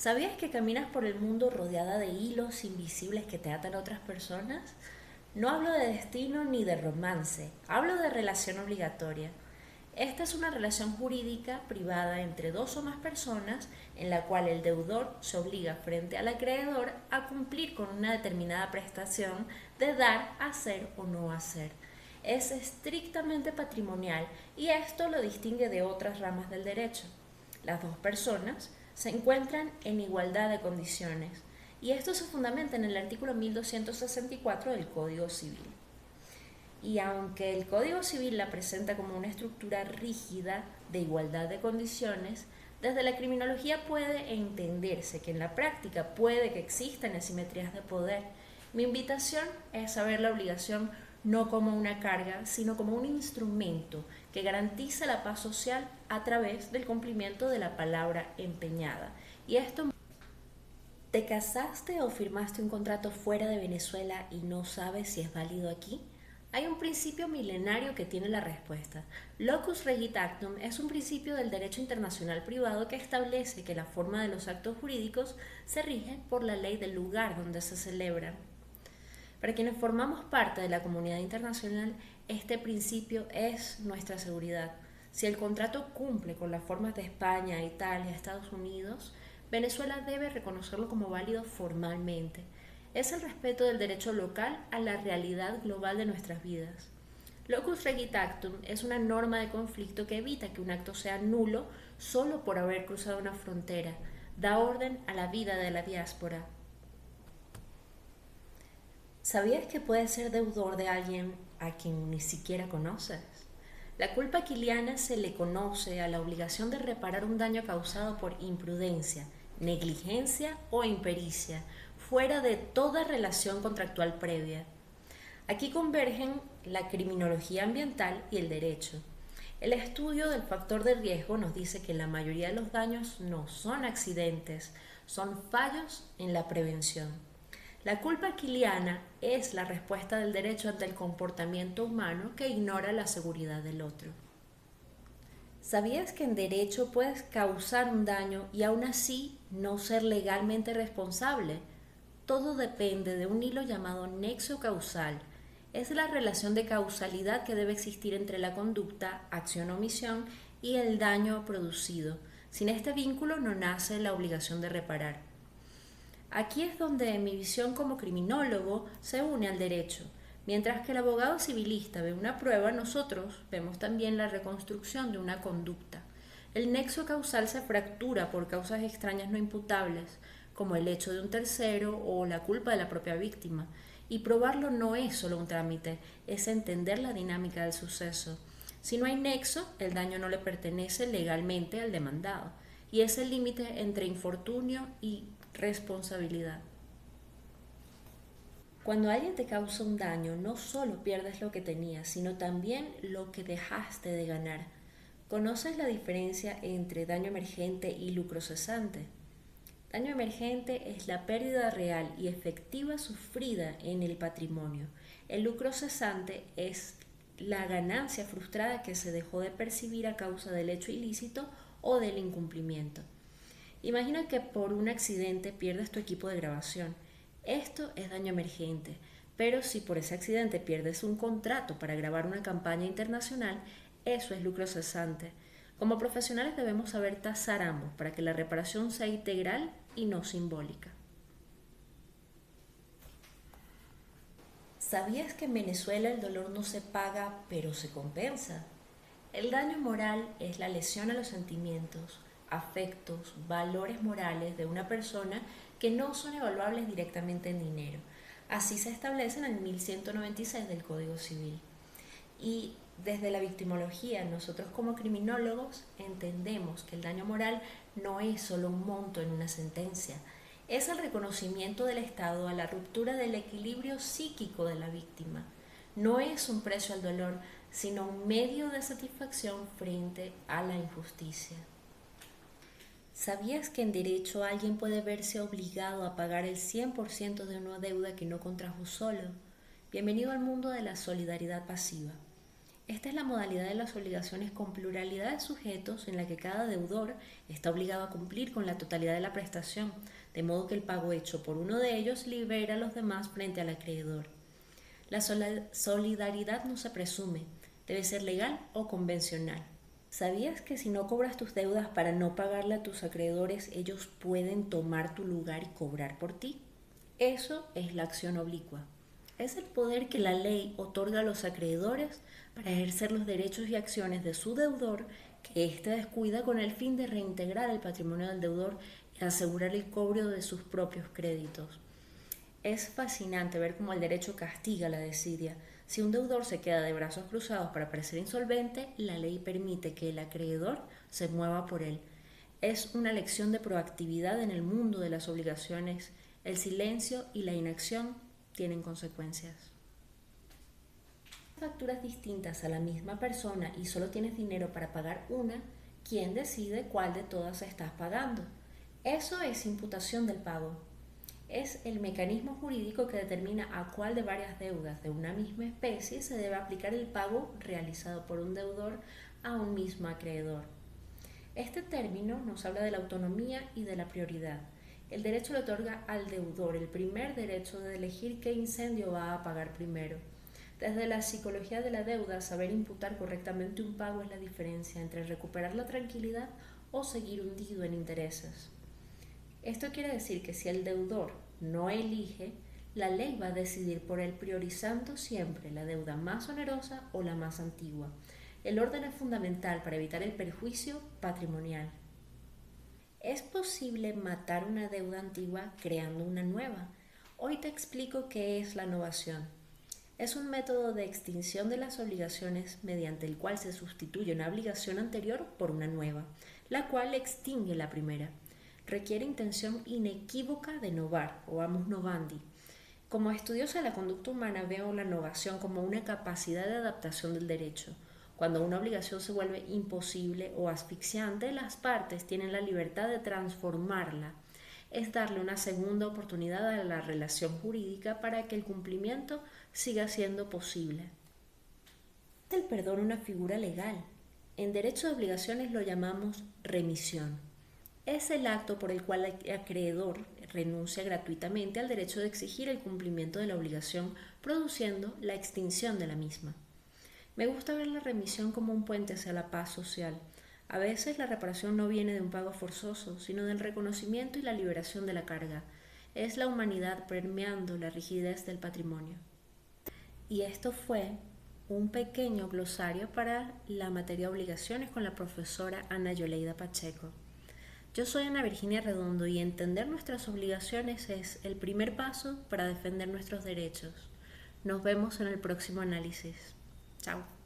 ¿Sabías que caminas por el mundo rodeada de hilos invisibles que te atan a otras personas? No hablo de destino ni de romance, hablo de relación obligatoria. Esta es una relación jurídica privada entre dos o más personas en la cual el deudor se obliga frente al acreedor a cumplir con una determinada prestación de dar, hacer o no hacer. Es estrictamente patrimonial y esto lo distingue de otras ramas del derecho. Las dos personas se encuentran en igualdad de condiciones y esto se fundamenta en el artículo 1264 del Código Civil. Y aunque el Código Civil la presenta como una estructura rígida de igualdad de condiciones, desde la criminología puede entenderse que en la práctica puede que existan asimetrías de poder. Mi invitación es a ver la obligación no como una carga, sino como un instrumento que garantiza la paz social a través del cumplimiento de la palabra empeñada. Y esto, ¿te casaste o firmaste un contrato fuera de Venezuela y no sabes si es válido aquí? Hay un principio milenario que tiene la respuesta. Locus regit actum es un principio del derecho internacional privado que establece que la forma de los actos jurídicos se rige por la ley del lugar donde se celebran. Para quienes formamos parte de la comunidad internacional, este principio es nuestra seguridad. Si el contrato cumple con las formas de España, Italia, Estados Unidos, Venezuela debe reconocerlo como válido formalmente. Es el respeto del derecho local a la realidad global de nuestras vidas. Locus regit actum es una norma de conflicto que evita que un acto sea nulo solo por haber cruzado una frontera. Da orden a la vida de la diáspora. ¿Sabías que puedes ser deudor de alguien a quien ni siquiera conoces? La culpa aquiliana se le conoce a la obligación de reparar un daño causado por imprudencia, negligencia o impericia, fuera de toda relación contractual previa. Aquí convergen la criminología ambiental y el derecho. El estudio del factor de riesgo nos dice que la mayoría de los daños no son accidentes, son fallos en la prevención. La culpa aquiliana es la respuesta del derecho ante el comportamiento humano que ignora la seguridad del otro. ¿Sabías que en derecho puedes causar un daño y aún así no ser legalmente responsable? Todo depende de un hilo llamado nexo causal. Es la relación de causalidad que debe existir entre la conducta, acción o omisión y el daño producido. Sin este vínculo no nace la obligación de reparar. Aquí es donde mi visión como criminólogo se une al derecho. Mientras que el abogado civilista ve una prueba, nosotros vemos también la reconstrucción de una conducta. El nexo causal se fractura por causas extrañas no imputables, como el hecho de un tercero o la culpa de la propia víctima. Y probarlo no es solo un trámite, es entender la dinámica del suceso. Si no hay nexo, el daño no le pertenece legalmente al demandado. Y es el límite entre infortunio y responsabilidad. Cuando alguien te causa un daño, no solo pierdes lo que tenías, sino también lo que dejaste de ganar. ¿Conoces la diferencia entre daño emergente y lucro cesante? Daño emergente es la pérdida real y efectiva sufrida en el patrimonio. El lucro cesante es la ganancia frustrada que se dejó de percibir a causa del hecho ilícito o del incumplimiento. Imagina que por un accidente pierdes tu equipo de grabación. Esto es daño emergente, pero si por ese accidente pierdes un contrato para grabar una campaña internacional, eso es lucro cesante. Como profesionales debemos saber tasar ambos para que la reparación sea integral y no simbólica. ¿Sabías que en Venezuela el dolor no se paga, pero se compensa? El daño moral es la lesión a los sentimientos, afectos, valores morales de una persona que no son evaluables directamente en dinero. Así se establece en el 1196 del Código Civil. Y desde la victimología, nosotros como criminólogos entendemos que el daño moral no es solo un monto en una sentencia, es el reconocimiento del Estado a la ruptura del equilibrio psíquico de la víctima. No es un precio al dolor, sino un medio de satisfacción frente a la injusticia. ¿Sabías que en derecho alguien puede verse obligado a pagar el 100% de una deuda que no contrajo solo? Bienvenido al mundo de la solidaridad pasiva. Esta es la modalidad de las obligaciones con pluralidad de sujetos en la que cada deudor está obligado a cumplir con la totalidad de la prestación, de modo que el pago hecho por uno de ellos libera a los demás frente al acreedor. La solidaridad no se presume, debe ser legal o convencional. ¿Sabías que si no cobras tus deudas para no pagarle a tus acreedores, ellos pueden tomar tu lugar y cobrar por ti? Eso es la acción oblicua. Es el poder que la ley otorga a los acreedores para ejercer los derechos y acciones de su deudor que éste descuida con el fin de reintegrar el patrimonio del deudor y asegurar el cobro de sus propios créditos. Es fascinante ver cómo el derecho castiga la desidia. Si un deudor se queda de brazos cruzados para parecer insolvente, la ley permite que el acreedor se mueva por él. Es una lección de proactividad en el mundo de las obligaciones. El silencio y la inacción tienen consecuencias. Facturas distintas a la misma persona y solo tienes dinero para pagar una, ¿quién decide cuál de todas estás pagando? Eso es imputación del pago. Es el mecanismo jurídico que determina a cuál de varias deudas de una misma especie se debe aplicar el pago realizado por un deudor a un mismo acreedor. Este término nos habla de la autonomía y de la prioridad. El derecho le otorga al deudor el primer derecho de elegir qué incendio va a pagar primero. Desde la psicología de la deuda, saber imputar correctamente un pago es la diferencia entre recuperar la tranquilidad o seguir hundido en intereses. Esto quiere decir que si el deudor no elige, la ley va a decidir por él, priorizando siempre la deuda más onerosa o la más antigua. El orden es fundamental para evitar el perjuicio patrimonial. ¿Es posible matar una deuda antigua creando una nueva? Hoy te explico qué es la novación. Es un método de extinción de las obligaciones mediante el cual se sustituye una obligación anterior por una nueva, la cual extingue la primera. Requiere intención inequívoca de novar, o amus novandi. Como estudiosa de la conducta humana, veo la novación como una capacidad de adaptación del derecho. Cuando una obligación se vuelve imposible o asfixiante, las partes tienen la libertad de transformarla. Es darle una segunda oportunidad a la relación jurídica para que el cumplimiento siga siendo posible. El perdón es una figura legal. En derecho de obligaciones lo llamamos remisión. Es el acto por el cual el acreedor renuncia gratuitamente al derecho de exigir el cumplimiento de la obligación, produciendo la extinción de la misma. Me gusta ver la remisión como un puente hacia la paz social. A veces la reparación no viene de un pago forzoso, sino del reconocimiento y la liberación de la carga. Es la humanidad permeando la rigidez del patrimonio. Y esto fue un pequeño glosario para la materia obligaciones con la profesora Ana Yoleida Pacheco. Yo soy Ana Virginia Redondo y entender nuestras obligaciones es el primer paso para defender nuestros derechos. Nos vemos en el próximo análisis. Chao.